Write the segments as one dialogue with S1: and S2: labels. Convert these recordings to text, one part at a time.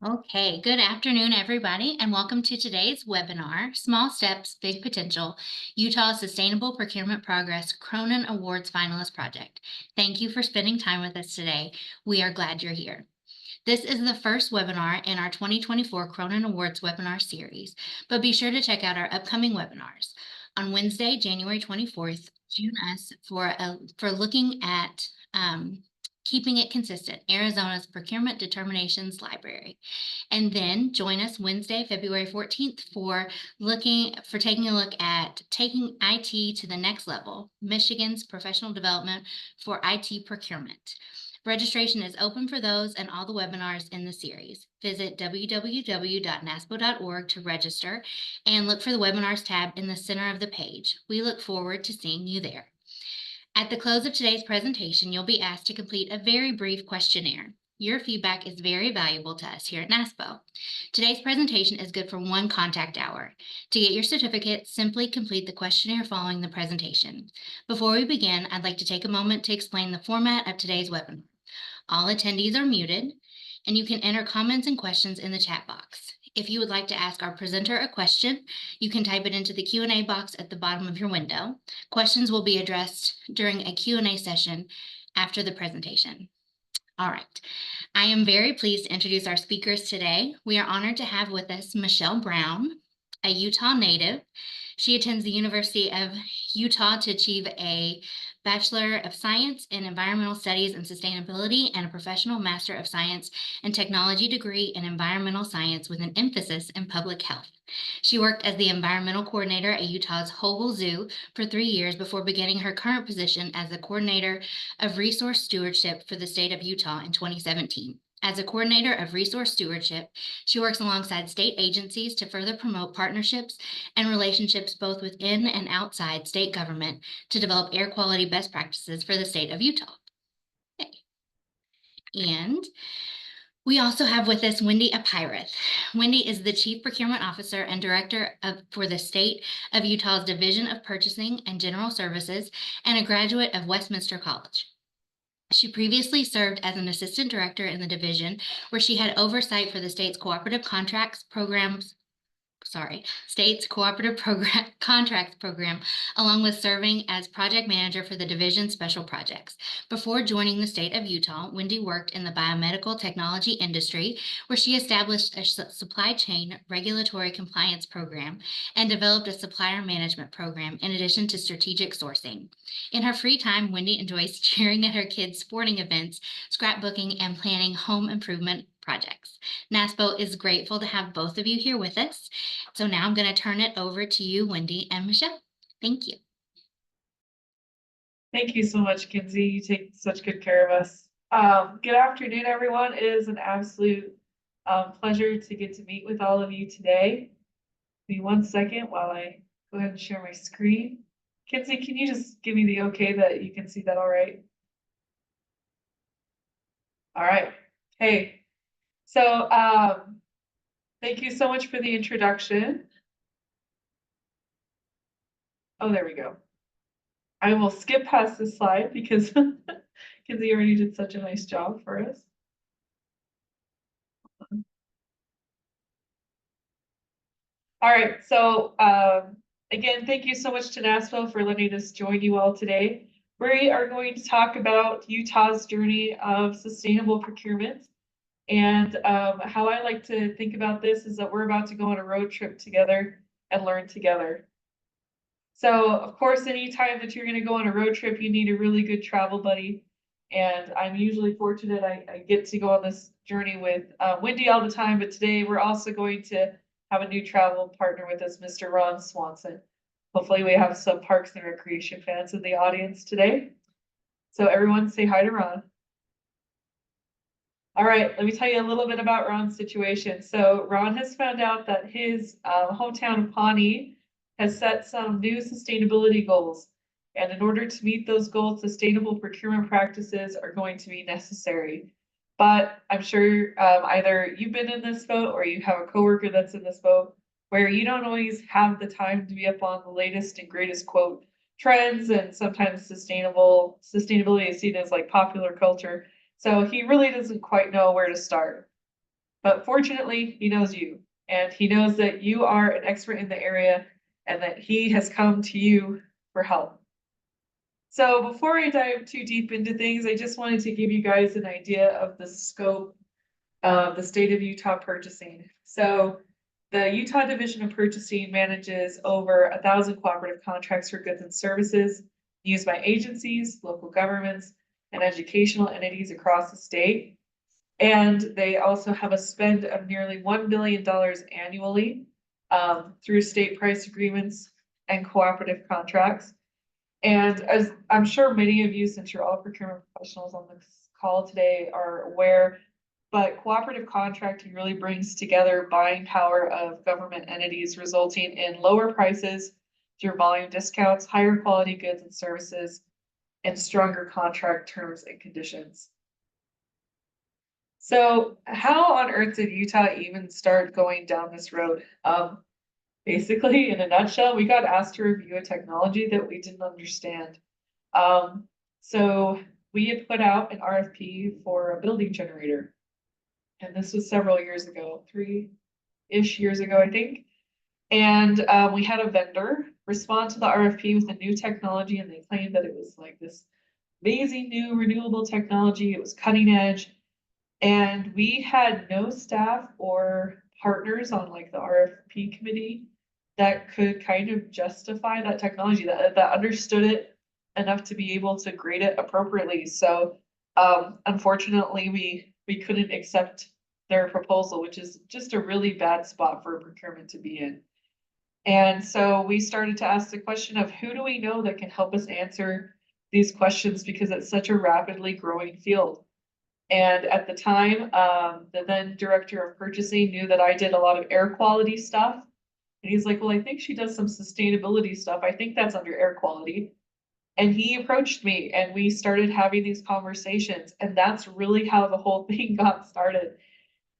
S1: Okay, good afternoon, everybody, and welcome to today's webinar, Small Steps, Big Potential, Utah Sustainable Procurement Progress Cronin Awards Finalist Project. Thank you for spending time with us today. We are glad you're here. This is the first webinar in our 2024 Cronin Awards webinar series, but be sure to check out our upcoming webinars. On Wednesday, January 24th, join us for looking at Keeping It Consistent, Arizona's Procurement Determinations Library. And then join us Wednesday, February 14th for taking a look at taking IT to the next level, Michigan's professional development for IT procurement. Registration is open for those and all the webinars in the series. Visit www.naspo.org to register and look for the webinars tab in the center of the page. We look forward to seeing you there. At the close of today's presentation, you'll be asked to complete a very brief questionnaire. Your feedback is very valuable to us here at NASPO. Today's presentation is good for one contact hour. To get your certificate, simply complete the questionnaire following the presentation. Before we begin, I'd like to take a moment to explain the format of today's webinar. All attendees are muted, and you can enter comments and questions in the chat box. If you would like to ask our presenter a question, you can type it into the Q&A box at the bottom of your window. Questions will be addressed during a Q&A session after the presentation. All right, I am very pleased to introduce our speakers today. We are honored to have with us Michelle Brown, a Utah native. She attends the University of Utah to achieve a Bachelor of Science in Environmental Studies and Sustainability and a Professional Master of Science and Technology degree in Environmental Science with an emphasis in public health. She worked as the environmental coordinator at Utah's Hogle Zoo for 3 years before beginning her current position as the coordinator of resource stewardship for the state of Utah in 2017. As a coordinator of resource stewardship, she works alongside state agencies to further promote partnerships and relationships both within and outside state government to develop air quality best practices for the state of Utah. Okay. And we also have with us Wendy Apirath. Wendy is the Chief Procurement Officer and Director for the State of Utah's Division of Purchasing and General Services and a graduate of Westminster College. She previously served as an assistant director in the division where she had oversight for the state's cooperative contracts contracts program, along with serving as project manager for the division's special projects. Before joining the state of Utah, Wendy worked in the biomedical technology industry, where she established a supply chain regulatory compliance program and developed a supplier management program in addition to strategic sourcing. In her free time, Wendy enjoys cheering at her kids' sporting events, scrapbooking, and planning home improvement projects. NASPO is grateful to have both of you here with us. So now I'm going to turn it over to you, Wendy and Michelle. Thank you.
S2: Thank you so much, Kinsey. You take such good care of us. Good afternoon, everyone. It is an absolute pleasure to get to meet with all of you today. Give me 1 second while I go ahead and share my screen. Kinsey, can you just give me the okay that you can see that all right? All right. Hey. So thank you so much for the introduction. Oh, there we go. I will skip past this slide because Kinsey already did such a nice job for us. All right, so again, thank you so much to NASPO for letting us join you all today. We are going to talk about Utah's journey of sustainable procurement. And how I like to think about this is that we're about to go on a road trip together and learn together. So, of course, anytime that you're going to go on a road trip, you need a really good travel buddy. And I'm usually fortunate I get to go on this journey with Wendy all the time. But today we're also going to have a new travel partner with us, Mr. Ron Swanson. Hopefully we have some Parks and Recreation fans in the audience today. So everyone say hi to Ron. All right, let me tell you a little bit about Ron's situation. So Ron has found out that his hometown of Pawnee has set some new sustainability goals. And in order to meet those goals, sustainable procurement practices are going to be necessary. But I'm sure either you've been in this boat or you have a coworker that's in this boat where you don't always have the time to be up on the latest and greatest quote trends, and sometimes sustainability is seen as like popular culture. So he really doesn't quite know where to start. But fortunately, he knows you, and he knows that you are an expert in the area and that he has come to you for help. So before I dive too deep into things, I just wanted to give you guys an idea of the scope of the state of Utah purchasing. So the Utah Division of Purchasing manages over 1,000 cooperative contracts for goods and services used by agencies, local governments, and educational entities across the state. And they also have a spend of nearly $1 billion annually through state price agreements and cooperative contracts. And as I'm sure many of you, since you're all procurement professionals on this call today, are aware, but cooperative contracting really brings together buying power of government entities, resulting in lower prices through volume discounts, higher quality goods and services, and stronger contract terms and conditions. So how on earth did Utah even start going down this road? Basically, in a nutshell, we got asked to review a technology that we didn't understand. So we had put out an RFP for a building generator. And this was several years ago, 3-ish years ago, I think. And we had a vendor respond to the RFP with a new technology, and they claimed that it was like this amazing new renewable technology. It was cutting edge. And we had no staff or partners on like the RFP committee that could kind of justify that technology, that understood it enough to be able to grade it appropriately. So unfortunately, we couldn't accept their proposal, which is just a really bad spot for procurement to be in. And so we started to ask the question of who do we know that can help us answer these questions, because it's such a rapidly growing field. And at the time, the then director of purchasing knew that I did a lot of air quality stuff. And he's like, well, I think she does some sustainability stuff. I think that's under air quality. And he approached me and we started having these conversations. And that's really how the whole thing got started.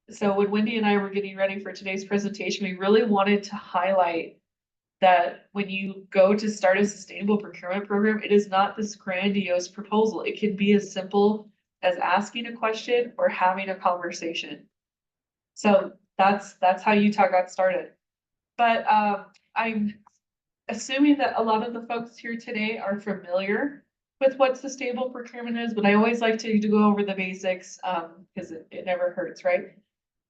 S2: So when Wendy and I were getting ready for today's presentation, we really wanted to highlight that when you go to start a sustainable procurement program, it is not this grandiose proposal. It can be as simple as asking a question or having a conversation. So that's how Utah got started. But I'm assuming that a lot of the folks here today are familiar with what sustainable procurement is, but I always like to go over the basics because it never hurts, right?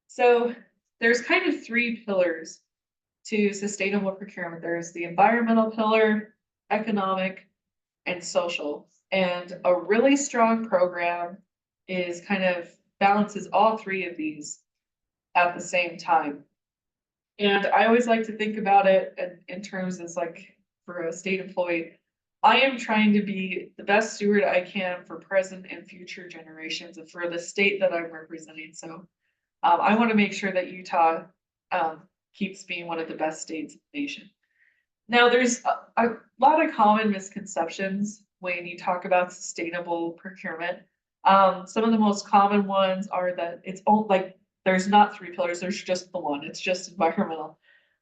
S2: So there's kind of 3 pillars to sustainable procurement. There's the environmental pillar, economic, and social. And a really strong program is kind of balances all 3 of these at the same time. And I always like to think about it in terms as like for a state employee, I am trying to be the best steward I can for present and future generations and for the state that I'm representing. So I want to make sure that Utah keeps being one of the best states in the nation. Now, there's a lot of common misconceptions when you talk about sustainable procurement. Some of the most common ones are that it's all like there's not 3 pillars, there's just the one, it's just environmental.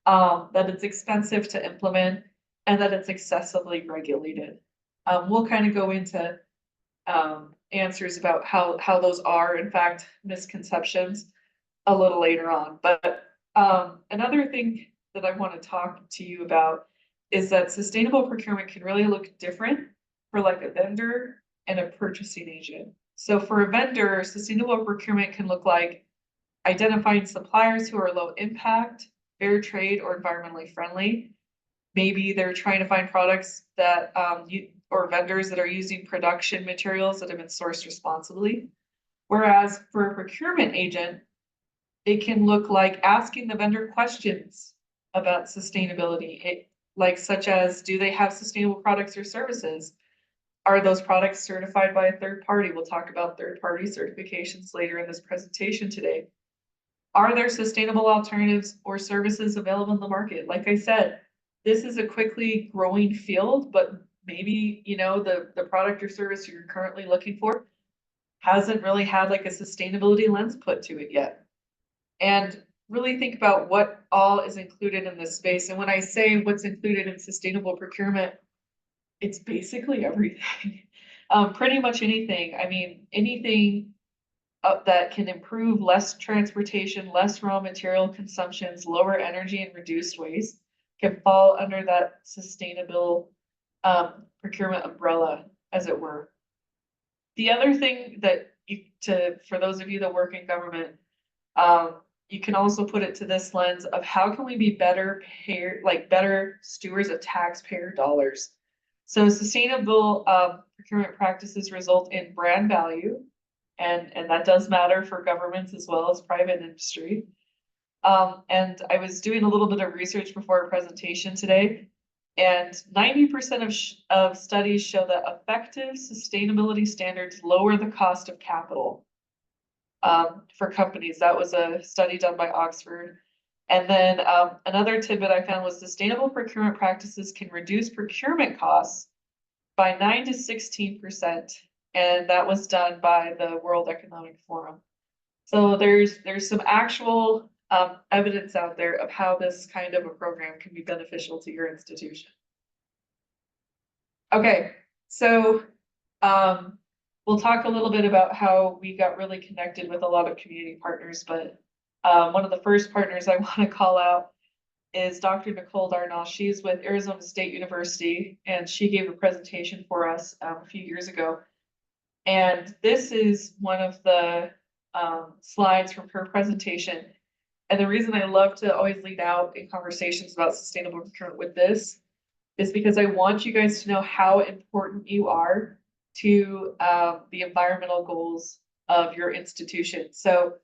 S2: That it's expensive to implement and that it's excessively regulated. We'll kind of go into answers about how those are, in fact, misconceptions a little later on. But another thing that I want to talk to you about is that sustainable procurement can really look different for like a vendor and a purchasing agent. So for a vendor, sustainable procurement can look like identifying suppliers who are low impact, fair trade, or environmentally friendly. Maybe they're trying to find products that or vendors that are using production materials that have been sourced responsibly. Whereas for a procurement agent, it can look like asking the vendor questions about sustainability, like such as, do they have sustainable products or services? Are those products certified by a third party? We'll talk about third-party certifications later in this presentation today. Are there sustainable alternatives or services available in the market? Like I said, this is a quickly growing field, but maybe, you know, the product or service you're currently looking for hasn't really had like a sustainability lens put to it yet. And really think about what all is included in this space. And when I say what's included in sustainable procurement, it's basically everything. Pretty much anything. I mean, anything that can improve less transportation, less raw material consumptions, lower energy and reduced waste can fall under that sustainable procurement umbrella, as it were. The other thing that for those of you that work in government, you can also put it to this lens of how can we be better better stewards of taxpayer dollars. So sustainable procurement practices result in brand value, and that does matter for governments as well as private industry. And I was doing a little bit of research before a presentation today, and 90% of studies show that effective sustainability standards lower the cost of capital for companies. That was a study done by Oxford. And then another tidbit I found was sustainable procurement practices can reduce procurement costs by 9 to 16%. And that was done by the World Economic Forum. So there's some actual evidence out there of how this kind of a program can be beneficial to your institution. Okay, so we'll talk a little bit about how we got really connected with a lot of community partners, but one of the first partners I want to call out is Dr. Nicole Darnall. She's with Arizona State University, and she gave a presentation for us a few years ago. And this is one of the slides from her presentation. And the reason I love to always lead out in conversations about sustainable procurement with this is because I want you guys to know how important you are to the environmental goals of your institution. So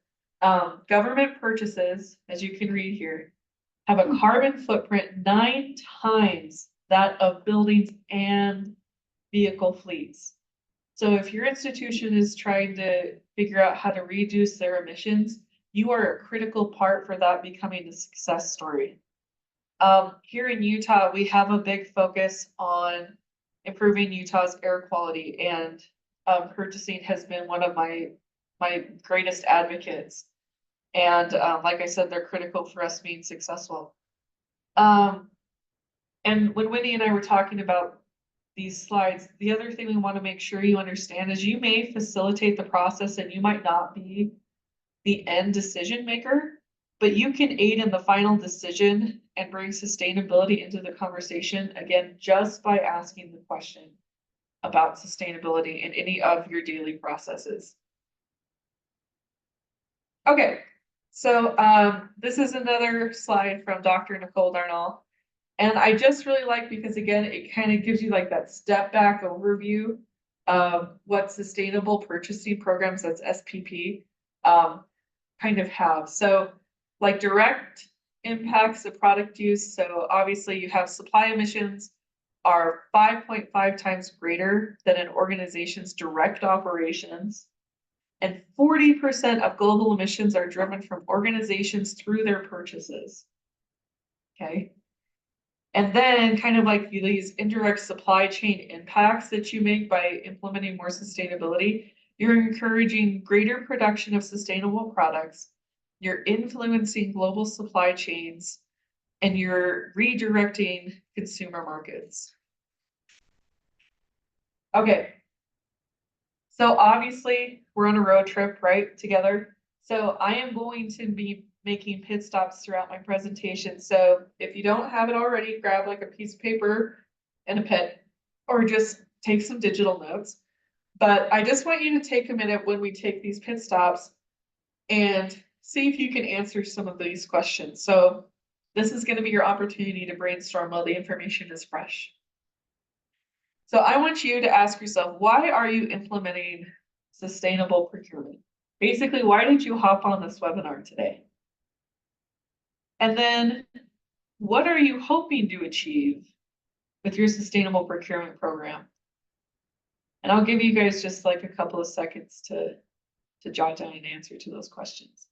S2: government purchases, as you can read here, have a carbon footprint 9 times that of buildings and vehicle fleets. So if your institution is trying to figure out how to reduce their emissions, you are a critical part for that becoming a success story. Here in Utah, we have a big focus on improving Utah's air quality, and purchasing has been one of my greatest advocates. And like I said, they're critical for us being successful. And when Winnie and I were talking about these slides, the other thing we want to make sure you understand is you may facilitate the process and you might not be the end decision maker, but you can aid in the final decision and bring sustainability into the conversation, again, just by asking the question about sustainability in any of your daily processes. Okay, so this is another slide from Dr. Nicole Darnall. And I just really like, because again, it kind of gives you like that step back overview of what sustainable purchasing programs, that's SPP, kind of have. So like direct impacts of product use. So obviously you have supply emissions are 5.5 times greater than an organization's direct operations. And 40% of global emissions are driven from organizations through their purchases. Okay. And then kind of like these indirect supply chain impacts that you make by implementing more sustainability, you're encouraging greater production of sustainable products, you're influencing global supply chains, and you're redirecting consumer markets. Okay. So obviously we're on a road trip, right, together. So I am going to be making pit stops throughout my presentation. So if you don't have it already, grab like a piece of paper and a pen, or just take some digital notes. But I just want you to take a minute when we take these pit stops and see if you can answer some of these questions. So this is going to be your opportunity to brainstorm while the information is fresh. So I want you to ask yourself, why are you implementing sustainable procurement? Basically, why did you hop on this webinar today? And then what are you hoping to achieve with your sustainable procurement program? And I'll give you guys just like a couple of seconds to jot down an answer to those questions.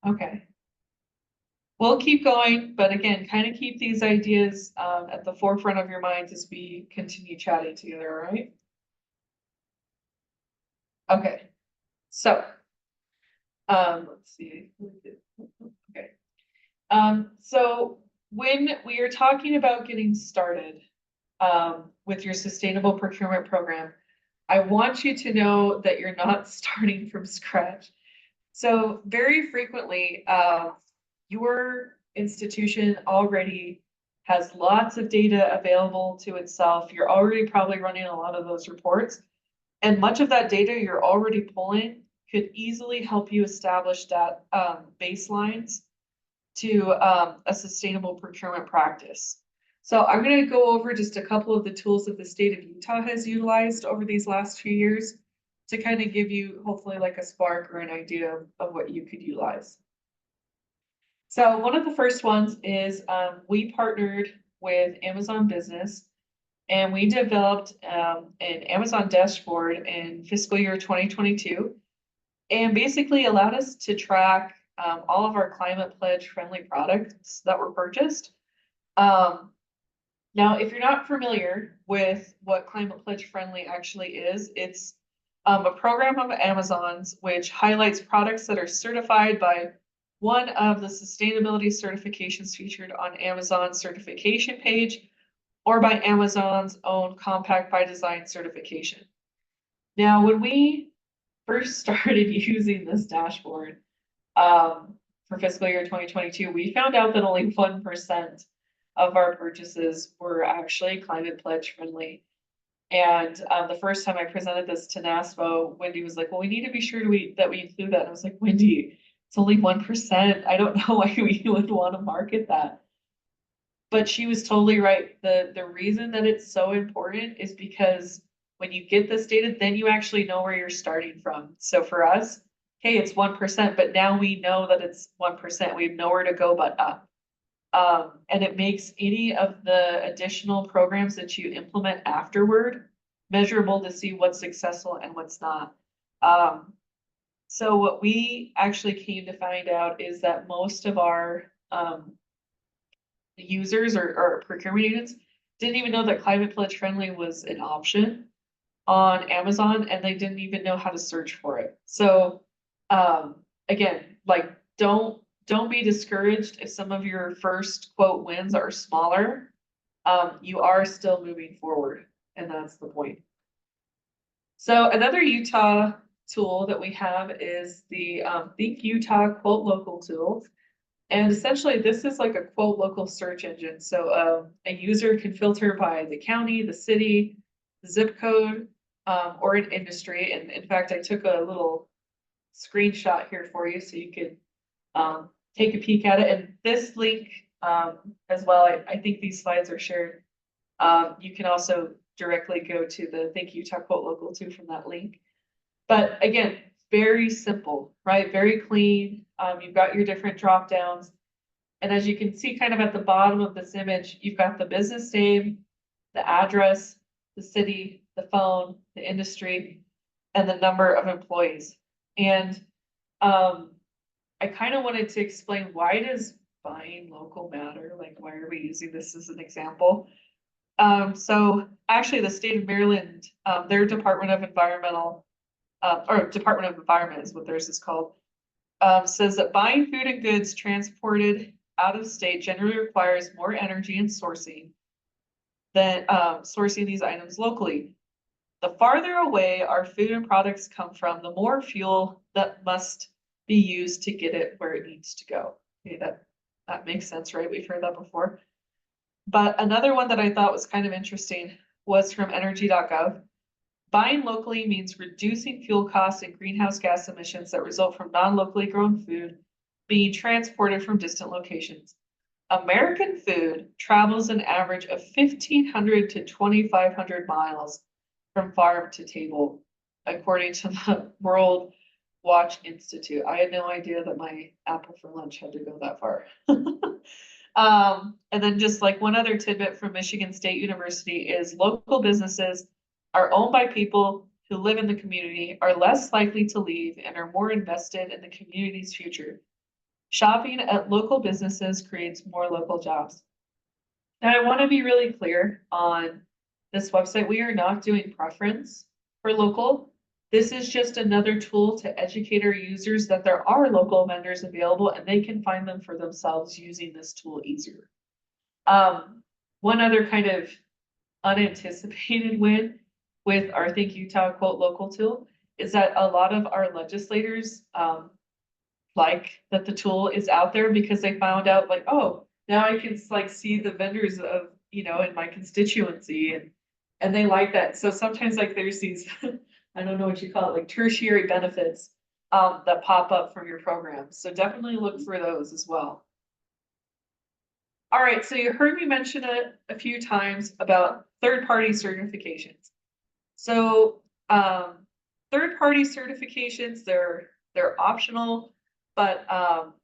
S2: Okay. We'll keep going, but again, kind of keep these ideas at the forefront of your minds as we continue chatting together, all right? Okay, so, let's see. Okay. So when we are talking about getting started, with your sustainable procurement program, I want you to know that you're not starting from scratch. So very frequently, your institution already has lots of data available to itself. You're already probably running a lot of those reports. And much of that data you're already pulling could easily help you establish that baselines to a sustainable procurement practice. So I'm going to go over just a couple of the tools that the state of Utah has utilized over these last few years to kind of give you hopefully like a spark or an idea of what you could utilize. So one of the first ones is we partnered with Amazon Business and we developed an Amazon dashboard in fiscal year 2022 and basically allowed us to track all of our climate pledge friendly products that were purchased. Now, if you're not familiar with what climate pledge friendly actually is, it's a program of Amazon's which highlights products that are certified by one of the sustainability certifications featured on Amazon's certification page or by Amazon's own Compact by Design certification. Now, when we first started using this dashboard for fiscal year 2022, we found out that only 1% of our purchases were actually climate pledge friendly. And the first time I presented this to NASPO, Wendy was like, well, we need to be sure that we include that. And I was like, Wendy, it's only 1%. I don't know why we would want to market that. But she was totally right. The reason that it's so important is because when you get this data, then you actually know where you're starting from. So for us, hey, it's 1%, but now we know that it's 1%. We have nowhere to go but up. And it makes any of the additional programs that you implement afterward measurable to see what's successful and what's not. So what we actually came to find out is that most of our users or procurement units didn't even know that climate pledge friendly was an option on Amazon, and they didn't even know how to search for it. So again, like don't be discouraged if some of your first quote wins are smaller. You are still moving forward, and that's the point. So another Utah tool that we have is the Think Utah Quote Local tool. And essentially, this is like a quote local search engine. So a user can filter by the county, the city, the zip code, or an industry. And in fact, I took a little screenshot here for you so you could take a peek at it. And this link as well, I think these slides are shared. You can also directly go to the Think Utah Quote Local too from that link. But again, very simple, right? Very clean. You've got your different drop downs. And as you can see kind of at the bottom of this image, you've got the business name, the address, the city, the phone, the industry, and the number of employees. And I kind of wanted to explain, why does buying local matter? Like, why are we using this as an example? So actually the state of Maryland, their Department of Environment is what theirs is called, says that buying food and goods transported out of state generally requires more energy and sourcing than sourcing these items locally. The farther away our food and products come from, the more fuel that must be used to get it where it needs to go. Okay, that makes sense, right? We've heard that before. But another one that I thought was kind of interesting was from energy.gov. Buying locally means reducing fuel costs and greenhouse gas emissions that result from non-locally grown food being transported from distant locations. American food travels an average of 1,500 to 2,500 miles from farm to table, according to the World Watch Institute. I had no idea that my apple for lunch had to go that far. And then just like one other tidbit from Michigan State University is local businesses are owned by people who live in the community, are less likely to leave, and are more invested in the community's future. Shopping at local businesses creates more local jobs. Now, I want to be really clear on this website. We are not doing preference for local. This is just another tool to educate our users that there are local vendors available and they can find them for themselves using this tool easier. One other kind of unanticipated win with our Think Utah Quote Local tool is that a lot of our legislators like that the tool is out there because they found out like, oh, now I can like see the vendors of, you know, in my constituency and they like that. So sometimes like there's these, I don't know what you call it, like tertiary benefits that pop up from your program. So definitely look for those as well. All right, so you heard me mention it a few times about third-party certifications. So third-party certifications, they're optional, but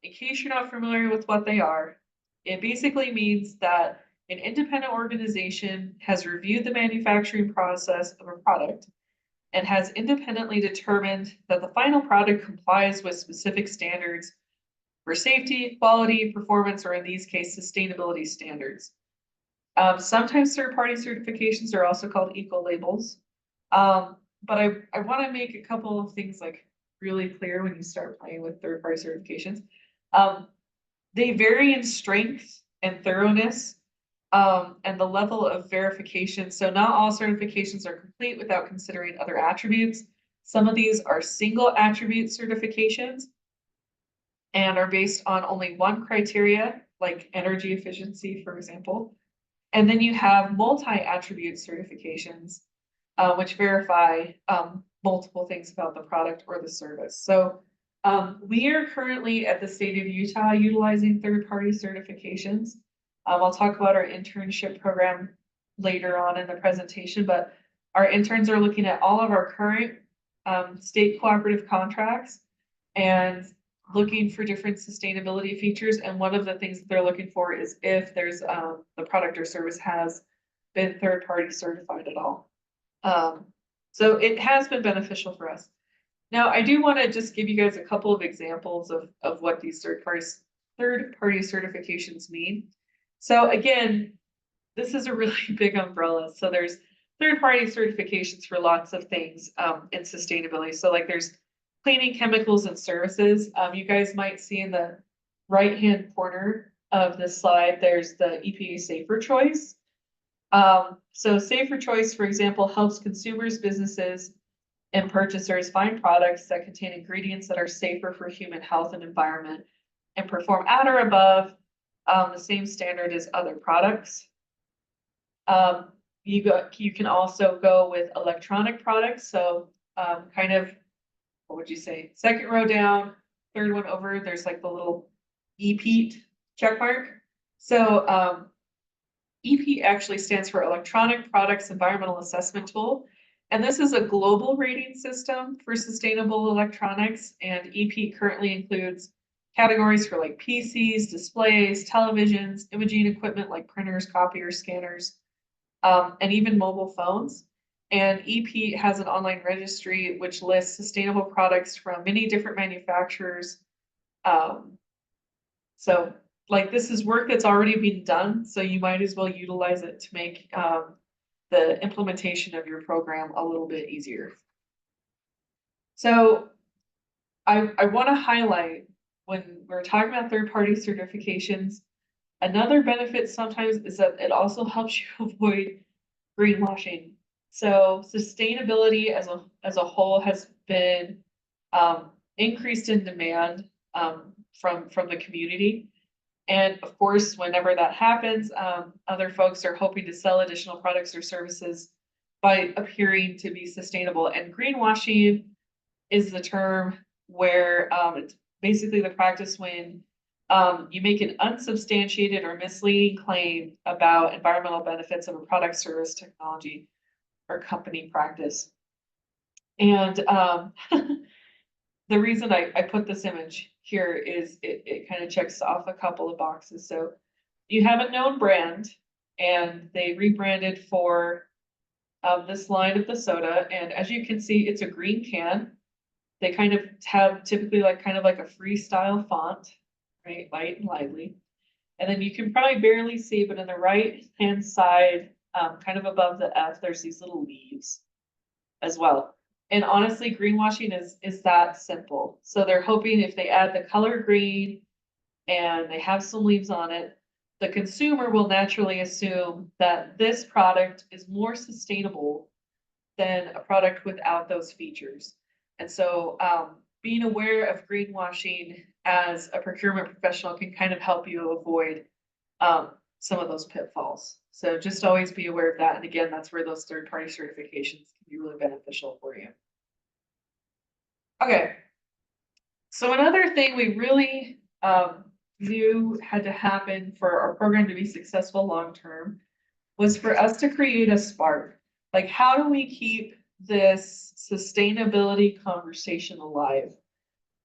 S2: in case you're not familiar with what they are, it basically means that an independent organization has reviewed the manufacturing process of a product and has independently determined that the final product complies with specific standards for safety, quality, performance, or in these cases, sustainability standards. Sometimes third-party certifications are also called eco-labels. But I want to make a couple of things like really clear when you start playing with third-party certifications. They vary in strength and thoroughness, and the level of verification. So not all certifications are complete without considering other attributes. Some of these are single attribute certifications and are based on only one criteria, like energy efficiency, for example. And then you have multi-attribute certifications, which verify multiple things about the product or the service. So we are currently at the state of Utah utilizing third-party certifications. I'll talk about our internship program later on in the presentation, but our interns are looking at all of our current state cooperative contracts and looking for different sustainability features. And one of the things that they're looking for is if there's the product or service has been third-party certified at all. So it has been beneficial for us. Now, I do want to just give you guys a couple of examples of what these third-party certifications mean. So again, this is a really big umbrella. So there's third-party certifications for lots of things in sustainability. So like there's cleaning chemicals and services. You guys might see in the right-hand corner of this slide, there's the EPA Safer Choice. So Safer Choice, for example, helps consumers, businesses, and purchasers find products that contain ingredients that are safer for human health and environment and perform at or above the same standard as other products. You can also go with electronic products. So kind of, what would you say? Second row down, third one over, there's like the little EPEAT check mark. So EPEAT actually stands for Electronic Products Environmental Assessment Tool. And this is a global rating system for sustainable electronics. And EPEAT currently includes categories for like PCs, displays, televisions, imaging equipment like printers, copiers, scanners, and even mobile phones. And EPEAT has an online registry which lists sustainable products from many different manufacturers. So like this is work that's already been done, so you might as well utilize it to make the implementation of your program a little bit easier. So I want to highlight when we're talking about third-party certifications, another benefit sometimes is that it also helps you avoid greenwashing. So sustainability as a whole has been increased in demand from the community. And of course, whenever that happens, other folks are hoping to sell additional products or services by appearing to be sustainable. And greenwashing is the term where it's basically the practice when you make an unsubstantiated or misleading claim about environmental benefits of a product, service, technology, or company practice. And the reason I put this image here is it kind of checks off a couple of boxes. So you have a known brand and they rebranded for this line of the soda. And as you can see, it's a green can. They kind of have typically like kind of like a freestyle font, right? Light and lively. And then you can probably barely see, but in the right hand side, kind of above the F, there's these little leaves as well. And honestly, greenwashing is that simple. So they're hoping if they add the color green and they have some leaves on it, the consumer will naturally assume that this product is more sustainable than a product without those features. And so being aware of greenwashing as a procurement professional can kind of help you avoid some of those pitfalls. So just always be aware of that. And again, that's where those third-party certifications can be really beneficial for you. Okay. So another thing we really knew had to happen for our program to be successful long-term was for us to create a spark. Like, how do we keep this sustainability conversation alive?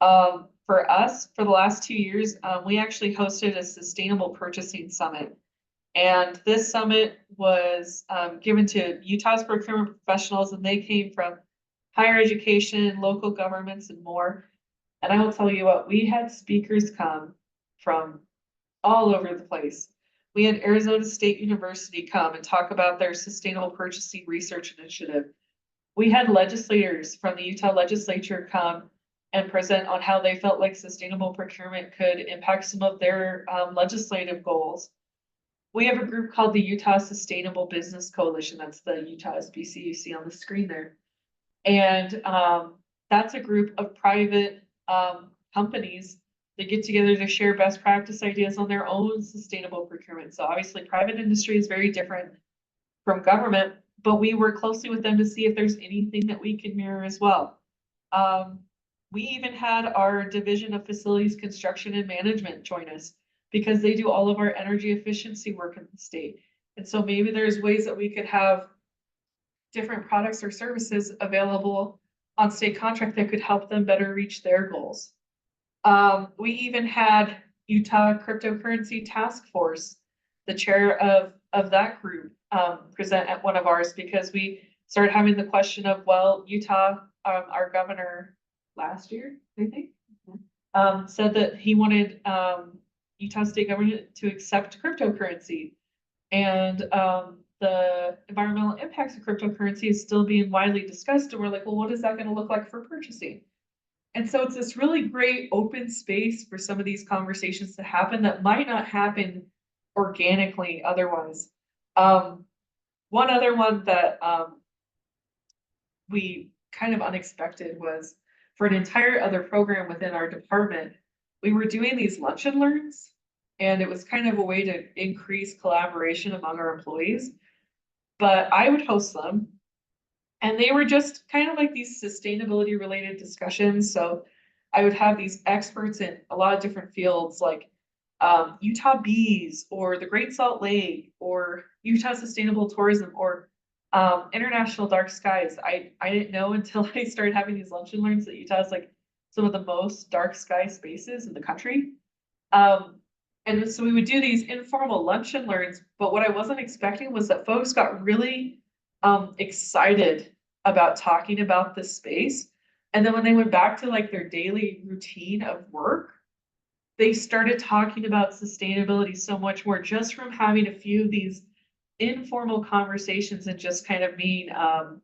S2: For us, for the last 2 years, we actually hosted a sustainable purchasing summit. And this summit was given to Utah's procurement professionals, and they came from higher education, local governments, and more. And I will tell you what, we had speakers come from all over the place. We had Arizona State University come and talk about their sustainable purchasing research initiative. We had legislators from the Utah legislature come and present on how they felt like sustainable procurement could impact some of their legislative goals. We have a group called the Utah Sustainable Business Coalition. That's the Utah SBC you see on the screen there. And that's a group of private companies that get together to share best practice ideas on their own sustainable procurement. So obviously private industry is very different from government, but we work closely with them to see if there's anything that we can mirror as well. We even had our Division of Facilities Construction and Management join us because they do all of our energy efficiency work in the state. And so maybe there's ways that we could have different products or services available on state contract that could help them better reach their goals. We even had Utah Cryptocurrency Task Force, the chair of that group, present at one of ours because we started having the question of, well, Utah, our governor last year, I think, said that he wanted Utah state government to accept cryptocurrency. And the environmental impacts of cryptocurrency is still being widely discussed. And we're like, well, what is that going to look like for purchasing? And so it's this really great open space for some of these conversations to happen that might not happen organically otherwise. One other one that we kind of unexpected was for an entire other program within our department, we were doing these lunch and learns, and it was kind of a way to increase collaboration among our employees. But I would host them, and they were just kind of like these sustainability related discussions. So I would have these experts in a lot of different fields like Utah bees or the Great Salt Lake or Utah sustainable tourism or international dark skies. I didn't know until I started having these lunch and learns that Utah is like some of the most dark sky spaces in the country. And so we would do these informal lunch and learns, but what I wasn't expecting was that folks got really excited about talking about this space. And then when they went back to like their daily routine of work, they started talking about sustainability so much more just from having a few of these informal conversations and just kind of being, I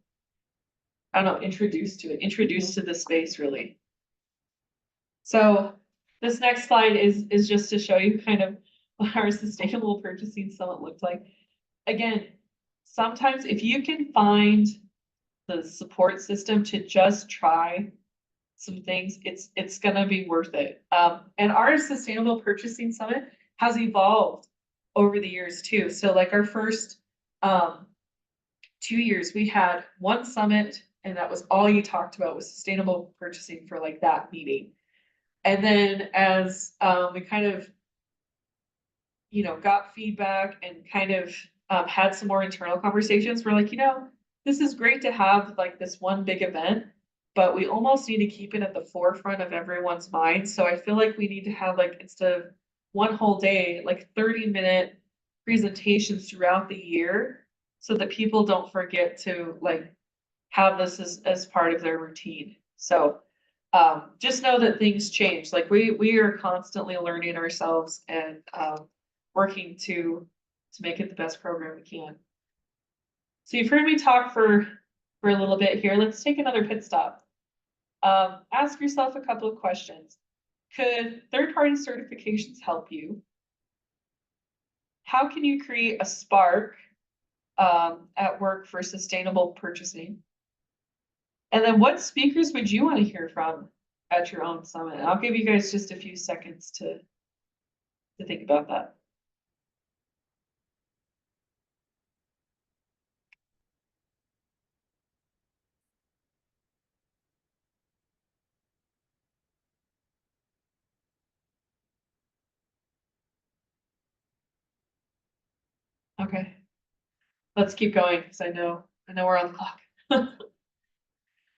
S2: don't know, introduced to the space really. So this next slide is just to show you kind of what our sustainable purchasing summit looked like. Again, sometimes if you can find the support system to just try some things, it's gonna be worth it. And our sustainable purchasing summit has evolved over the years too. So like our first 2 years, we had one summit, and that was all you talked about was sustainable purchasing for like that meeting. And then as we kind of, got feedback and kind of had some more internal conversations, we're like, this is great to have like this one big event, but we almost need to keep it at the forefront of everyone's mind. So I feel like we need to have like, instead of one whole day, like 30-minute presentations throughout the year so that people don't forget to like have this as part of their routine. So just know that things change. Like we are constantly learning ourselves and working to make it the best program we can. So you've heard me talk for for a little bit here. Let's take another pit stop. Ask yourself a couple of questions. Could third-party certifications help you? How can you create a spark at work for sustainable purchasing? And then what speakers would you want to hear from at your own summit? I'll give you guys just a few seconds to think about that. Okay, let's keep going because I know we're on the clock.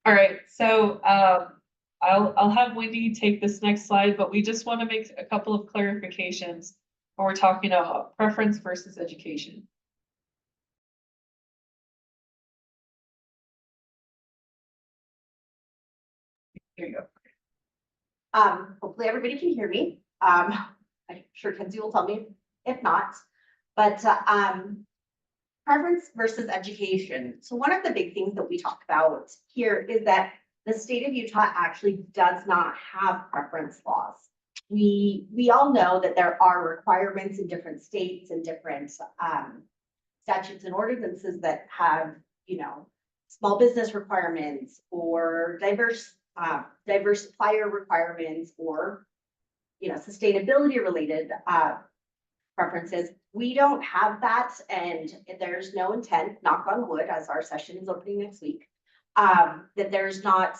S2: All right, so I'll have Wendy take this next slide, but we just want to make a couple of clarifications when we're talking about preference versus education. There you go.
S3: Hopefully everybody can hear me. I'm sure Kenzie will tell me if not, but preference versus education. So one of the big things that we talk about here is that the state of Utah actually does not have preference laws. We all know that there are requirements in different states and different statutes and ordinances that have, you know, small business requirements or diverse supplier requirements or, you know, sustainability related preferences. We don't have that, and there's no intent, knock on wood, as our session is opening next week, that there's not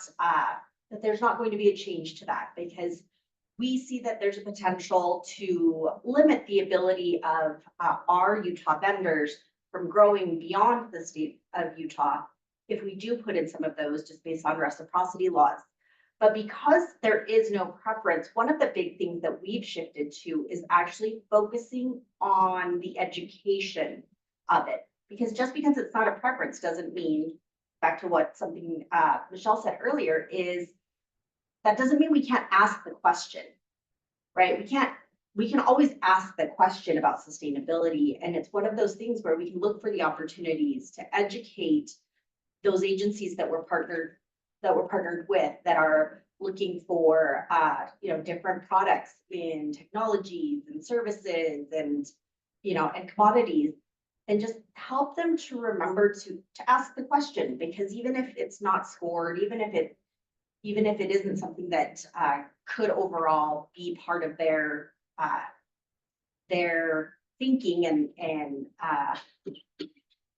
S3: going to be a change to that, because we see that there's a potential to limit the ability of our Utah vendors from growing beyond the state of Utah if we do put in some of those just based on reciprocity laws. But because there is no preference, one of the big things that we've shifted to is actually focusing on the education of it. Because just because it's not a preference doesn't mean, back to what something Michelle said earlier, is that doesn't mean we can't ask the question, right? We can always ask the question about sustainability. And it's one of those things where we can look for the opportunities to educate those agencies that we're partnered with, that are looking for you know, different products in technologies and services and, you know, and commodities, and just help them to remember to ask the question. Because even if it's not scored, even if it isn't something that could overall be part of their thinking and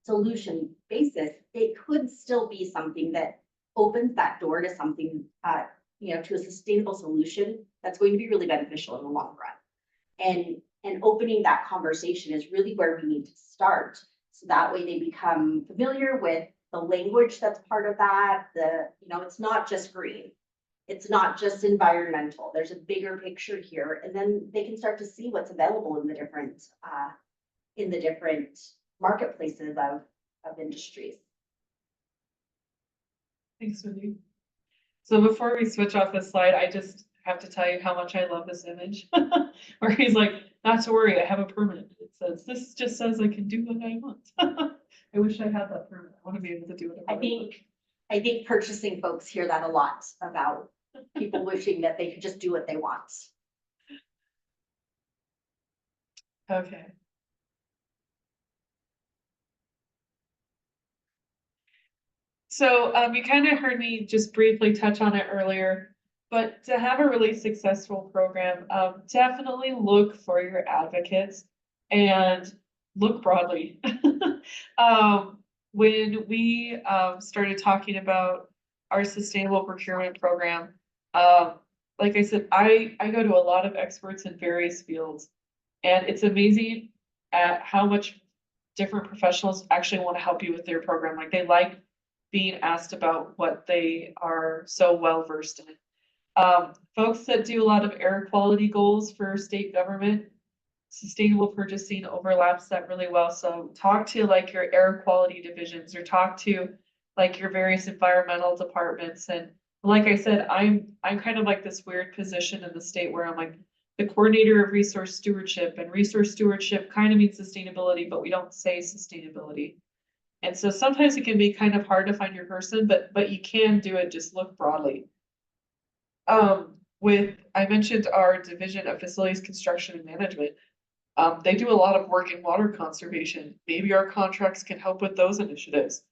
S3: solution basis, it could still be something that opens that door to something, you know, to a sustainable solution that's going to be really beneficial in the long run. And opening that conversation is really where we need to start. So that way they become familiar with the language that's part of that. You know, it's not just green. It's not just environmental. There's a bigger picture here. And then they can start to see what's available in the different marketplaces of industries.
S2: Thanks, Wendy. So before we switch off this slide, I just have to tell you how much I love this image where he's like, not to worry, I have a permit. It says, this just says I can do what I want. I wish I had that permit. I want to be able to do whatever I want.
S3: I think purchasing folks hear that a lot about people wishing that they could just do what they want.
S2: Okay. So you kind of heard me just briefly touch on it earlier, but to have a really successful program, definitely look for your advocates and look broadly. When we started talking about our sustainable procurement program, like I said, I go to a lot of experts in various fields, and it's amazing at how much different professionals actually want to help you with their program. Like, they like being asked about what they are so well versed in. Folks that do a lot of air quality goals for state government, sustainable purchasing overlaps that really well. So talk to like your air quality divisions, or talk to like your various environmental departments. And like I said, I'm kind of like this weird position in the state where I'm like the coordinator of resource stewardship, and resource stewardship kind of means sustainability, but we don't say sustainability. And so sometimes it can be kind of hard to find your person, but you can do it, just look broadly. I mentioned our Division of Facilities Construction and Management. They do a lot of work in water conservation. Maybe our contracts can help with those initiatives.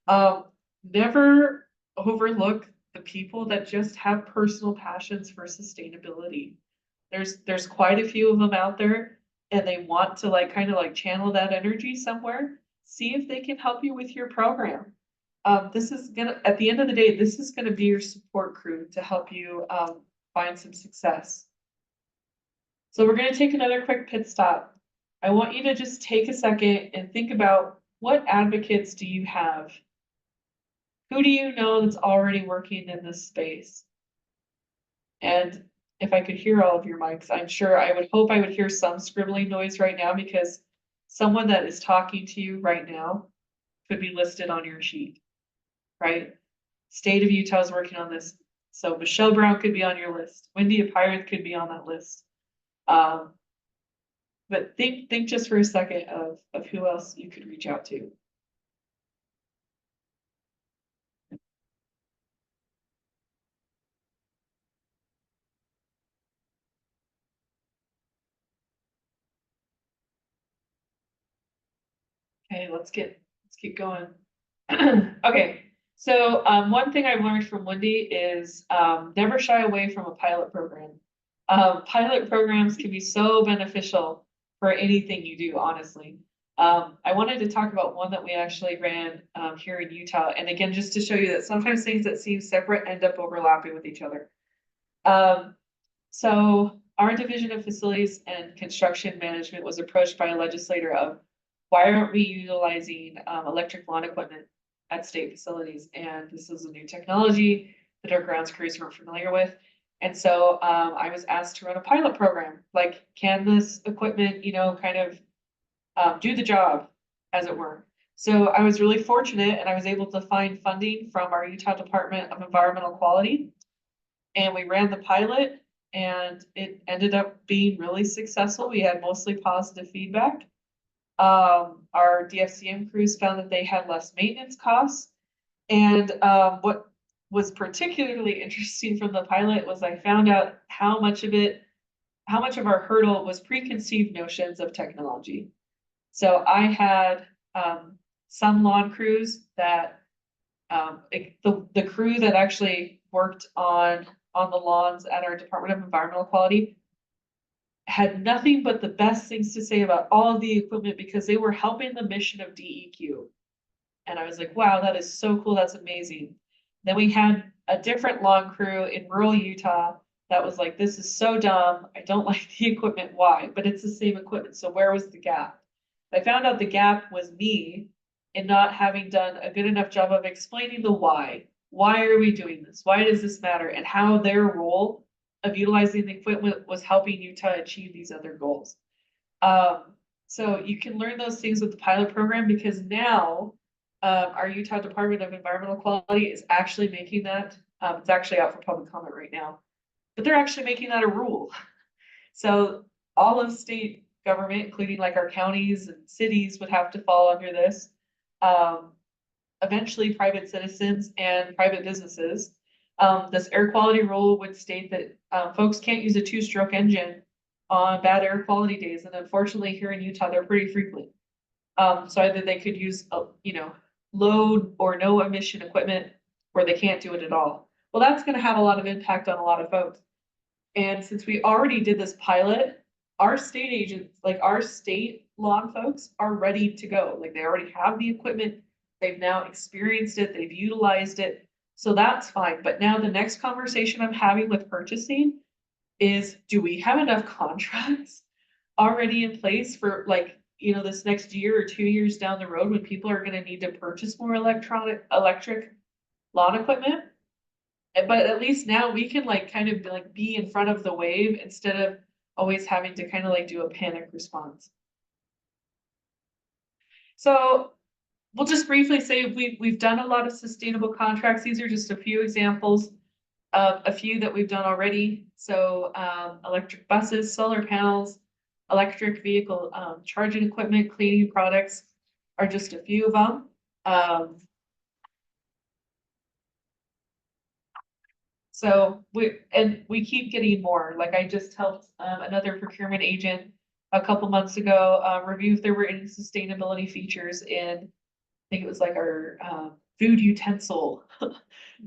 S2: Never overlook the people that just have personal passions for sustainability. There's quite a few of them out there, and they want to like kind of like channel that energy somewhere. See if they can help you with your program. This is gonna, at the end of the day, this is gonna be your support crew to help you find some success. So we're gonna take another quick pit stop. I want you to just take a second and think about, what advocates do you have? Who do you know that's already working in this space? And if I could hear all of your mics, I'm sure I would hope I would hear some scribbling noise right now, because someone that is talking to you right now could be listed on your sheet, right? State of Utah is working on this. So Michelle Brown could be on your list. Wendy Apirath could be on that list. But think just for a second of who else you could reach out to. Okay, let's get going. Okay, so one thing I've learned from Wendy is never shy away from a pilot program. Pilot programs can be so beneficial for anything you do, honestly. I wanted to talk about one that we actually ran here in Utah. And again, just to show you that sometimes things that seem separate end up overlapping with each other. So our Division of Facilities and Construction Management was approached by a legislator of, why aren't we utilizing electric lawn equipment at state facilities? And this is a new technology that our grounds crews weren't familiar with. And so I was asked to run a pilot program. Like, can this equipment, kind of do the job, as it were? So I was really fortunate, and I was able to find funding from our Utah Department of Environmental Quality. And we ran the pilot, and it ended up being really successful. We had mostly positive feedback. Our DFCM crews found that they had less maintenance costs. And what was particularly interesting from the pilot was I found out how much of our hurdle was preconceived notions of technology. So I had some lawn crews that the crew that actually worked on the lawns at our Department of Environmental Quality had nothing but the best things to say about all of the equipment, because they were helping the mission of DEQ. And I was like, wow, that is so cool. That's amazing. Then we had a different lawn crew in rural Utah that was like, this is so dumb. I don't like the equipment. Why? But it's the same equipment. So where was the gap? I found out the gap was me in not having done a good enough job of explaining the why. Why are we doing this? Why does this matter? And how their role of utilizing the equipment was helping Utah achieve these other goals. So you can learn those things with the pilot program, because now our Utah Department of Environmental Quality is actually making that. It's actually out for public comment right now, but they're actually making that a rule. So all of state government, including like our counties and cities, would have to fall under this. Eventually private citizens and private businesses. This air quality rule would state that folks can't use a 2-stroke engine on bad air quality days. And unfortunately here in Utah, they're pretty frequent. So either they could use, low or no emission equipment, or they can't do it at all. Well, that's going to have a lot of impact on a lot of folks. And since we already did this pilot, our state agents, like our state lawn folks, are ready to go. Like, they already have the equipment. They've now experienced it. They've utilized it. So that's fine. But now the next conversation I'm having with purchasing is, do we have enough contracts already in place for, like, this next year or 2 years down the road, when people are going to need to purchase more electric lawn equipment? But at least now we can kind of be in front of the wave, instead of always having to kind of do a panic response. So we'll just briefly say we've done a lot of sustainable contracts. These are just a few examples of a few that we've done already. So electric buses, solar panels, electric vehicle charging equipment, cleaning products are just a few of them. So we keep getting more, like I just helped another procurement agent a couple months ago review if there were any sustainability features in, I think it was like our food utensil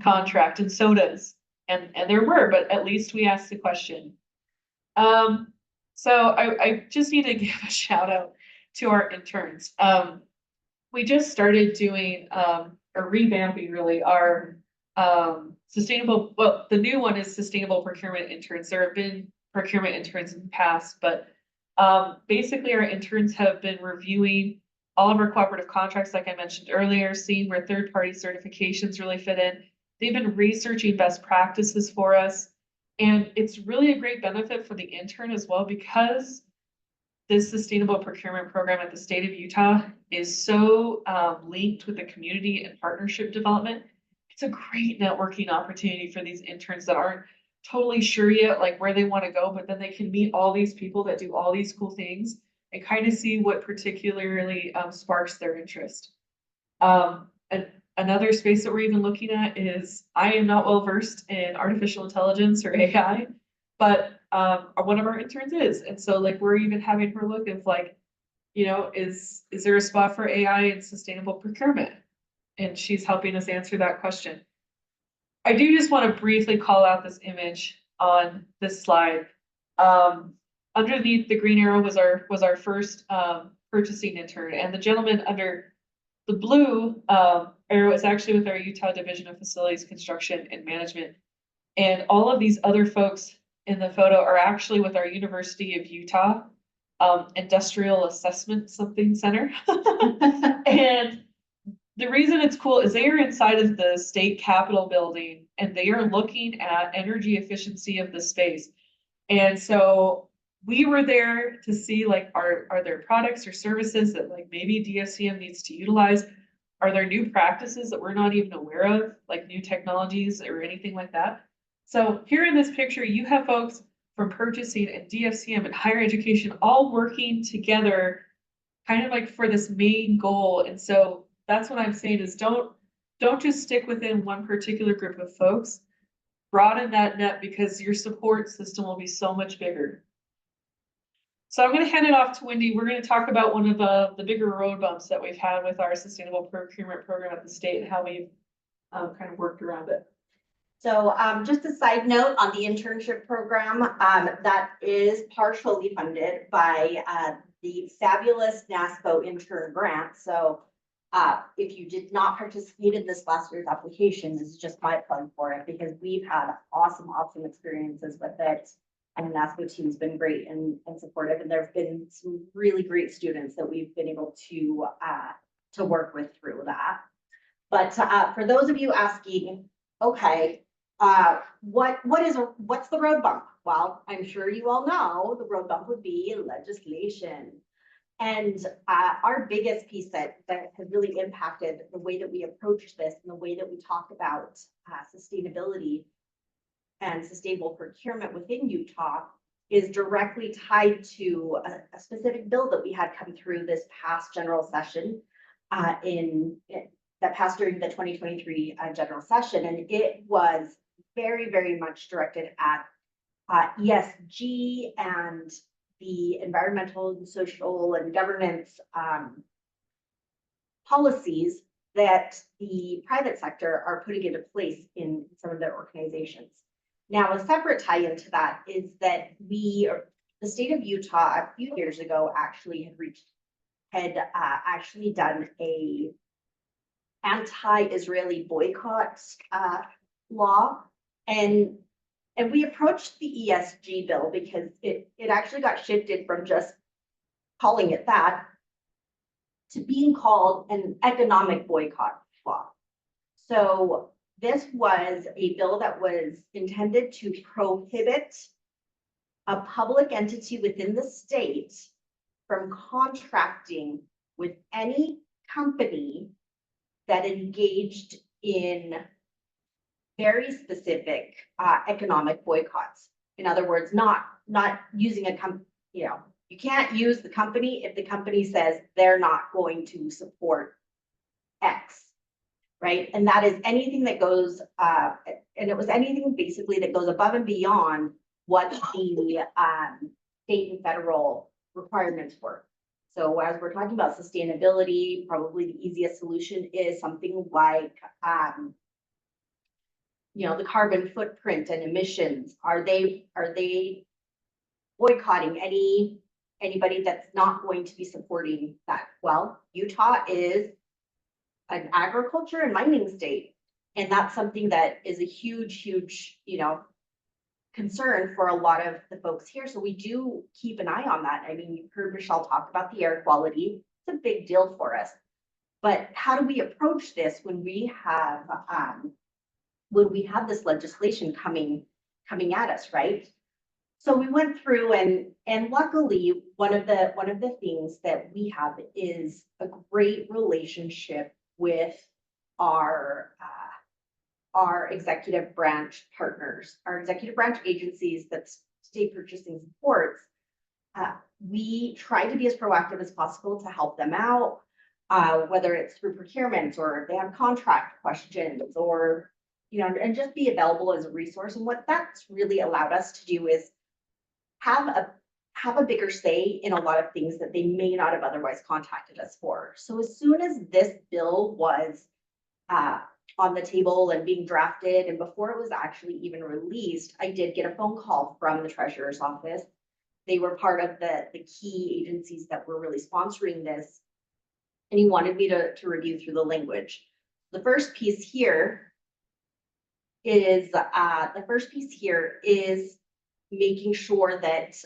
S2: contract and sodas. And there were, but at least we asked the question. So I just need to give a shout out to our interns. We just started doing or revamping really our sustainable, well, the new one is sustainable procurement interns. There have been procurement interns in the past, but basically our interns have been reviewing all of our cooperative contracts, like I mentioned earlier, seeing where third-party certifications really fit in. They've been researching best practices for us. And it's really a great benefit for the intern as well, because this sustainable procurement program at the state of Utah is so linked with the community and partnership development. It's a great networking opportunity for these interns that aren't totally sure yet, like where they want to go, but then they can meet all these people that do all these cool things and kind of see what particularly sparks their interest. And another space that we're even looking at is, I am not well versed in artificial intelligence or AI, but one of our interns is. And so like we're even having her look at like, you know, is there a spot for AI in sustainable procurement? And she's helping us answer that question. I do just want to briefly call out this image on this slide. Underneath the green arrow was our first purchasing intern, and the gentleman under the blue arrow is actually with our Utah Division of Facilities Construction and Management. And all of these other folks in the photo are actually with our University of Utah Industrial Assessment something center. And the reason it's cool is they are inside of the state capitol building and they are looking at energy efficiency of the space. And so we were there to see like, are there products or services that like maybe DFCM needs to utilize? Are there new practices that we're not even aware of, like new technologies or anything like that? So here in this picture, you have folks from purchasing and DFCM and higher education all working together kind of like for this main goal. And so that's what I'm saying is don't just stick within one particular group of folks. Broaden that net because your support system will be so much bigger. So I'm going to hand it off to Wendy. We're going to talk about one of the bigger road bumps that we've had with our sustainable procurement program at the state and how we've kind of worked around it.
S3: So just a side note on the internship program, that is partially funded by the fabulous NASPO intern grant. So if you did not participate in this last year's application, this is just my plug for it because we've had awesome experiences with it. And the NASPO team has been great and supportive. And there have been some really great students that we've been able to work with through that. But for those of you asking, okay, what's the road bump? Well, I'm sure you all know the road bump would be legislation. And our biggest piece that has really impacted the way that we approach this and the way that we talk about sustainability and sustainable procurement within Utah is directly tied to a specific bill that we had come through this past general session that passed during the 2023 general session. And it was very, very much directed at ESG and the environmental and social and governance policies that the private sector are putting into place in some of their organizations. Now, a separate tie into that is that the state of Utah a few years ago actually had actually done a anti-Israeli boycott law, and we approached the ESG bill because it actually got shifted from just calling it that to being called an economic boycott law. So this was a bill that was intended to prohibit a public entity within the state from contracting with any company that engaged in very specific economic boycotts. In other words, not using a company, you can't use the company if the company says they're not going to support X, right? And that is anything that goes, and it was anything basically that goes above and beyond what the state and federal requirements were. So as we're talking about sustainability, probably the easiest solution is something like, the carbon footprint and emissions. Are they boycotting anybody that's not going to be supporting that? Well, Utah is an agriculture and mining state, and that's something that is a huge, concern for a lot of the folks here. So we do keep an eye on that. I mean, you've heard Michelle talk about the air quality. It's a big deal for us. But how do we approach this when we have this legislation coming at us, right? So we went through and luckily one of the things that we have is a great relationship with our executive branch partners, our executive branch agencies that state purchasing supports. We try to be as proactive as possible to help them out, whether it's through procurement or if they have contract questions or, and just be available as a resource. And what that's really allowed us to do is have a bigger say in a lot of things that they may not have otherwise contacted us for. So as soon as this bill was on the table and being drafted, and before it was actually even released, I did get a phone call from the treasurer's office. They were part of the key agencies that were really sponsoring this. And he wanted me to review through the language. The first piece here is making sure that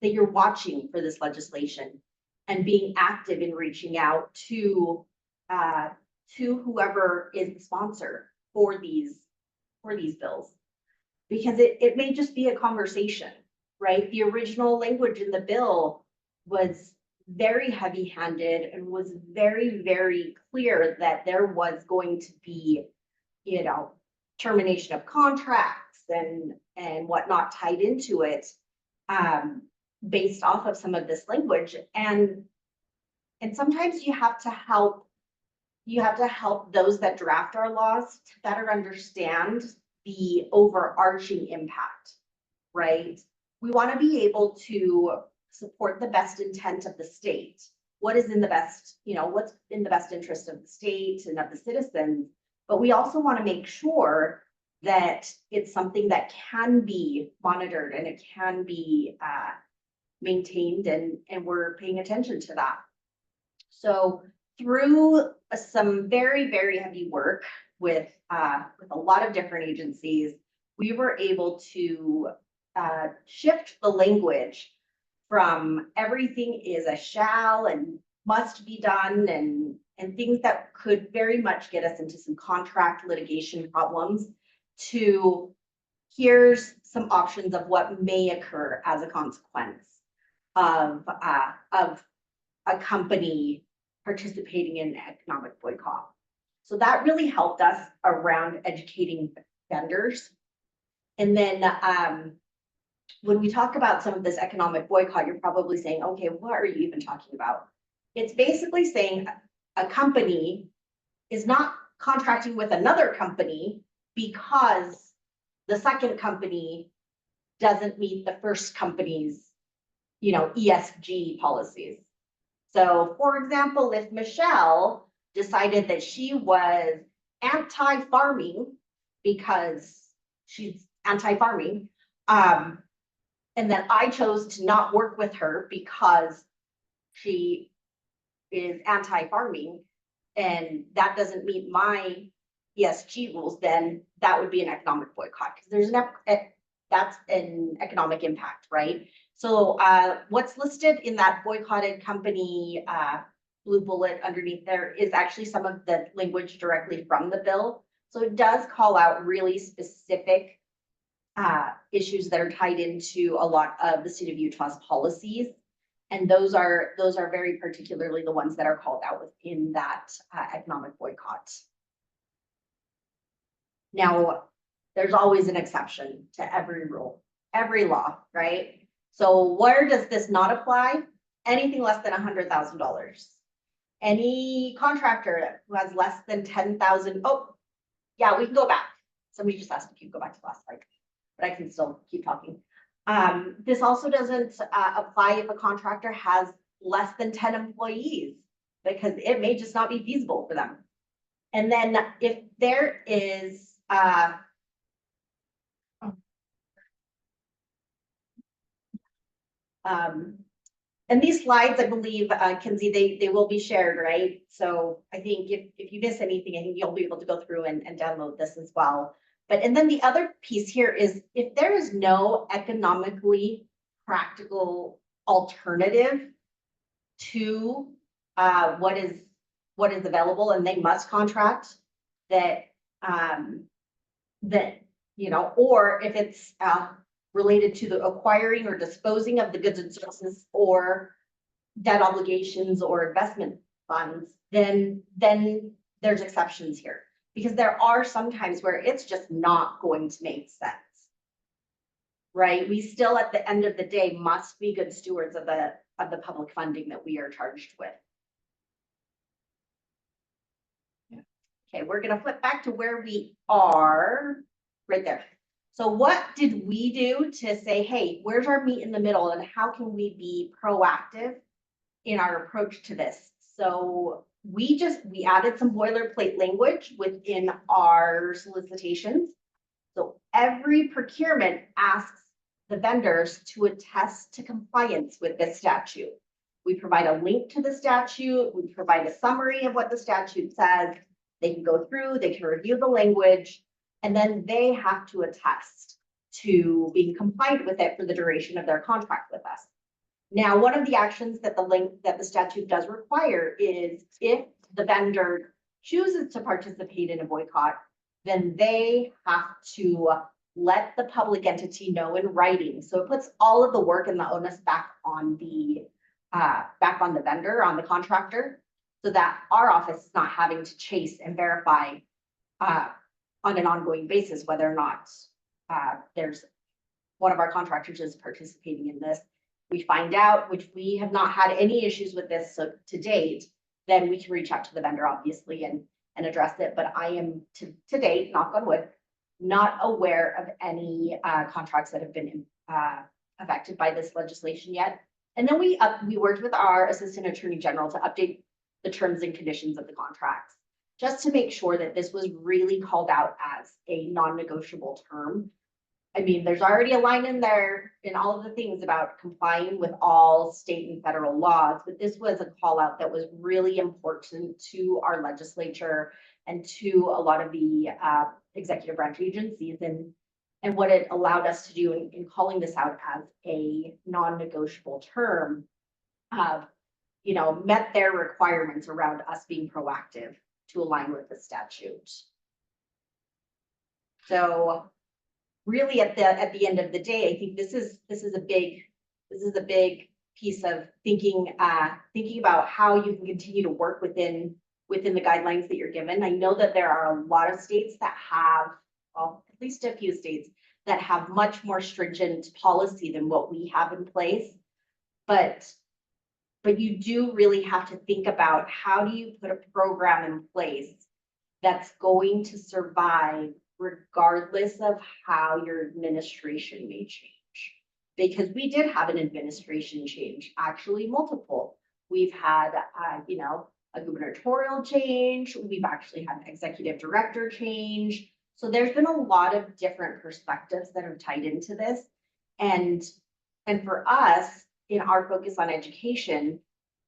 S3: you're watching for this legislation and being active in reaching out to whoever is the sponsor for these bills, because it may just be a conversation, right? The original language in the bill was very heavy-handed and was very, very clear that there was going to be, termination of contracts and whatnot tied into it, based off of some of this language. And sometimes you have to help those that draft our laws to better understand the overarching impact, right? We want to be able to support the best intent of the state. What is in the best, what's in the best interest of the state and of the citizens, but we also want to make sure that it's something that can be monitored and it can be maintained, and we're paying attention to that. So through some very, very heavy work with a lot of different agencies, we were able to shift the language from everything is a shall and must be done and things that could very much get us into some contract litigation problems to here's some options of what may occur as a consequence of a company participating in economic boycott. So that really helped us around educating vendors. And then when we talk about some of this economic boycott, you're probably saying, okay, what are you even talking about? It's basically saying a company is not contracting with another company because the second company doesn't meet the first company's, ESG policies. So for example, if Michelle decided that she was anti-farming because she's anti-farming, and then I chose to not work with her because she is anti-farming, and that doesn't meet my ESG rules, then that would be an economic boycott, because that's an economic impact, right? So what's listed in that boycotted company blue bullet underneath there is actually some of the language directly from the bill. So it does call out really specific issues that are tied into a lot of the state of Utah's policies. And those are very particularly the ones that are called out within that economic boycott. Now, there's always an exception to every rule, every law, right? So where does this not apply? Anything less than $100,000. any contractor who has less than 10,000, oh, yeah, we can go back. Somebody just asked if you go back to the last slide, but I can still keep talking. This also doesn't apply if a contractor has less than 10 employees, because it may just not be feasible for them. And then if there is, and these slides, I believe, Kinsey, they will be shared, right? So I think if you miss anything, I think you'll be able to go through and download this as well. But, and then the other piece here is, if there is no economically practical alternative to what is available, and they must contract, that you know, or if it's related to the acquiring or disposing of the goods and services, or debt obligations or investment funds, then there's exceptions here, because there are some times where it's just not going to make sense. Right? We still, at the end of the day, must be good stewards of the public funding that we are charged with. Okay, we're gonna flip back to where we are right there. So what did we do to say, hey, where's our meat in the middle, and how can we be proactive in our approach to this? So we added some boilerplate language within our solicitations. So every procurement asks the vendors to attest to compliance with this statute. We provide a link to the statute. We provide a summary of what the statute says. They can go through, they can review the language, and then they have to attest to being compliant with it for the duration of their contract with us. Now, one of the actions that the statute does require is, if the vendor chooses to participate in a boycott, then they have to let the public entity know in writing. So it puts all of the work and the onus back on the vendor, on the contractor, so that our office is not having to chase and verify on an ongoing basis whether or not there's one of our contractors is participating in this. We find out, which we have not had any issues with this so to date, then we can reach out to the vendor, obviously, and address it. But I am to date, knock on wood, not aware of any contracts that have been affected by this legislation yet. And then we worked with our Assistant Attorney General to update the terms and conditions of the contracts, just to make sure that this was really called out as a non-negotiable term. I mean, there's already a line in there in all of the things about complying with all state and federal laws, but this was a call out that was really important to our legislature and to a lot of the executive branch agencies, and what it allowed us to do in calling this out as a non-negotiable term, you know, met their requirements around us being proactive to align with the statute. So really at the end of the day, I think this is a big piece of thinking about how you can continue to work within the guidelines that you're given. I know that there are a lot of states that have, well, at least a few states that have much more stringent policy than what we have in place, but you do really have to think about, how do you put a program in place that's going to survive regardless of how your administration may change? Because we did have an administration change, actually multiple. We've had, you know, a gubernatorial change. We've actually had an executive director change. So there's been a lot of different perspectives that are tied into this. And for us, in our focus on education,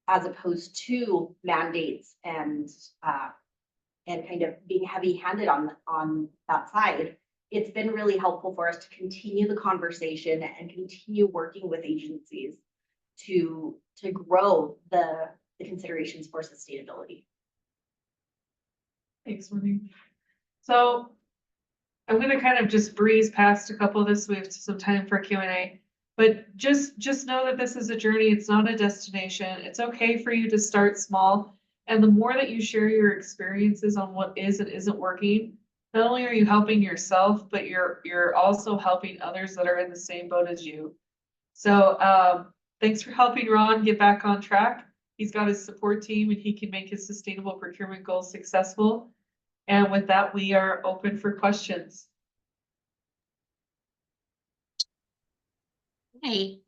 S3: as opposed to mandates and kind of being heavy-handed on that side, it's been really helpful for us to continue the conversation and continue working with agencies to grow the considerations for sustainability.
S2: Thanks, Wendy. So I'm going to kind of just breeze past a couple of this. We have some time for Q&A, but just know that this is a journey. It's not a destination. It's okay for you to start small. And the more that you share your experiences on what is and isn't working, not only are you helping yourself, but you're also helping others that are in the same boat as you. So thanks for helping Ron get back on track. He's got his support team and he can make his sustainable procurement goals successful. And with that, we are open for questions.
S1: Hey,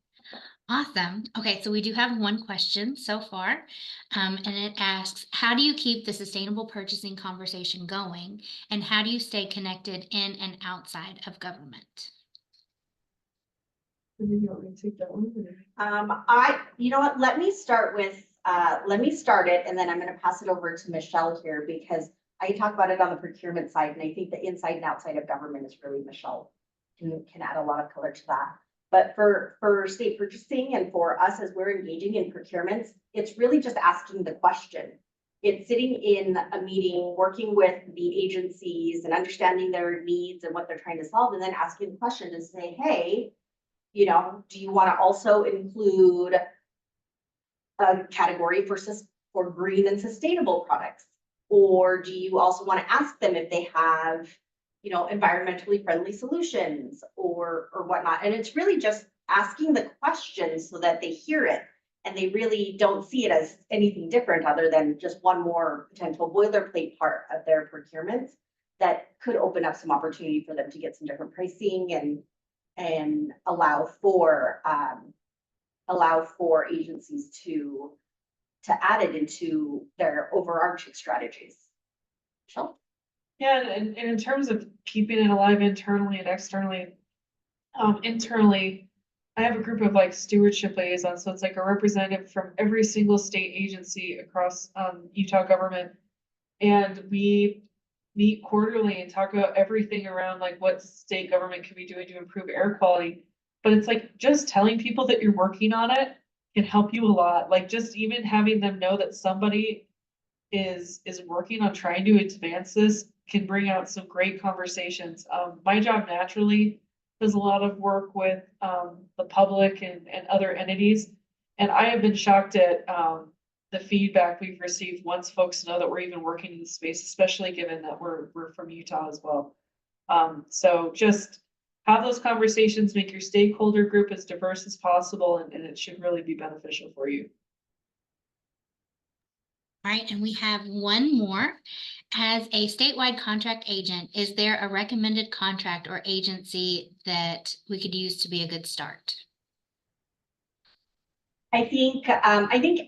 S1: awesome. Okay, so we do have one question so far, and it asks, how do you keep the sustainable purchasing conversation going, and how do you stay connected in and outside of government?
S2: You want me to take that one?
S3: You know what, let me start it, and then I'm gonna pass it over to Michelle here, because I can talk about it on the procurement side, and I think the inside and outside of government is really Michelle can add a lot of color to that. But for state purchasing and for us as we're engaging in procurements, it's really just asking the question. It's sitting in a meeting, working with the agencies and understanding their needs and what they're trying to solve, and then asking the question to say, hey, you know, do you want to also include a category for green and sustainable products? Or do you also want to ask them if they have, you know, environmentally friendly solutions or whatnot? And it's really just asking the questions so that they hear it and they really don't see it as anything different other than just one more potential boilerplate part of their procurement that could open up some opportunity for them to get some different pricing and allow for agencies to add it into their overarching strategies. Michelle?
S2: Yeah, and in terms of keeping it alive internally and externally, internally, I have a group of like stewardship liaisons, so it's like a representative from every single state agency across Utah government. And we meet quarterly and talk about everything around like what state government can be doing to improve air quality. But it's like just telling people that you're working on it can help you a lot. Like just even having them know that somebody is working on trying to advance this can bring out some great conversations. My job naturally does a lot of work with the public and other entities. And I have been shocked at the feedback we've received once folks know that we're even working in the space, especially given that we're from Utah as well. So just have those conversations, make your stakeholder group as diverse as possible, and it should really be beneficial for you.
S1: All right, and we have one more. As a statewide contract agent, is there a recommended contract or agency that we could use to be a good start?
S3: I think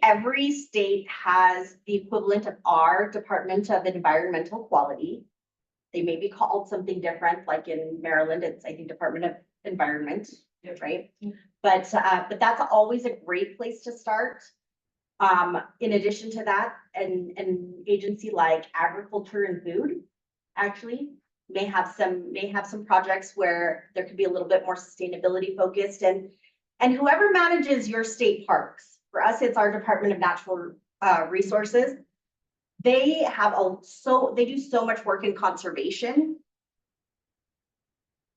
S3: every state has the equivalent of our Department of Environmental Quality. They may be called something different, like in Maryland, it's, I think, Department of Environment, right? But that's always a great place to start. In addition to that, an agency like Agriculture and Food actually may have some projects where there could be a little bit more sustainability focused, and whoever manages your state parks, for us, it's our Department of Natural Resources. They do so much work in conservation,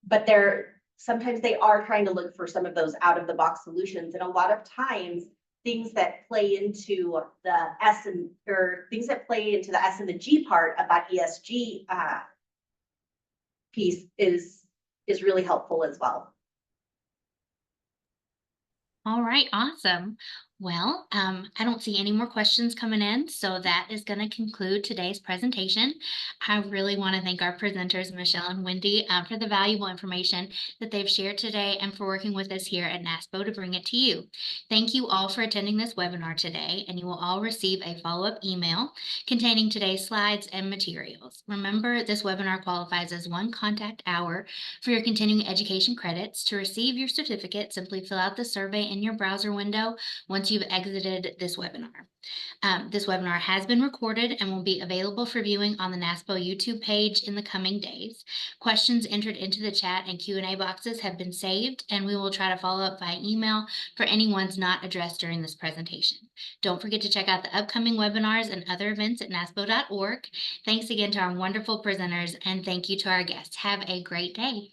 S3: but sometimes they are trying to look for some of those out of the box solutions. And a lot of times things that play into the S and the G part of that ESG piece is really helpful as well.
S1: All right, awesome. Well, I don't see any more questions coming in, so that is going to conclude today's presentation. I really want to thank our presenters, Michelle and Wendy, for the valuable information that they've shared today and for working with us here at NASPO to bring it to you. Thank you all for attending this webinar today, and you will all receive a follow-up email containing today's slides and materials. Remember, this webinar qualifies as one contact hour for your continuing education credits. To receive your certificate, simply fill out the survey in your browser window once you've exited this webinar. This webinar has been recorded and will be available for viewing on the NASPO YouTube page in the coming days. Questions entered into the chat and Q&A boxes have been saved, and we will try to follow up by email for any ones not addressed during this presentation. Don't forget to check out the upcoming webinars and other events at naspo.org. Thanks again to our wonderful presenters, and thank you to our guests. Have a great day.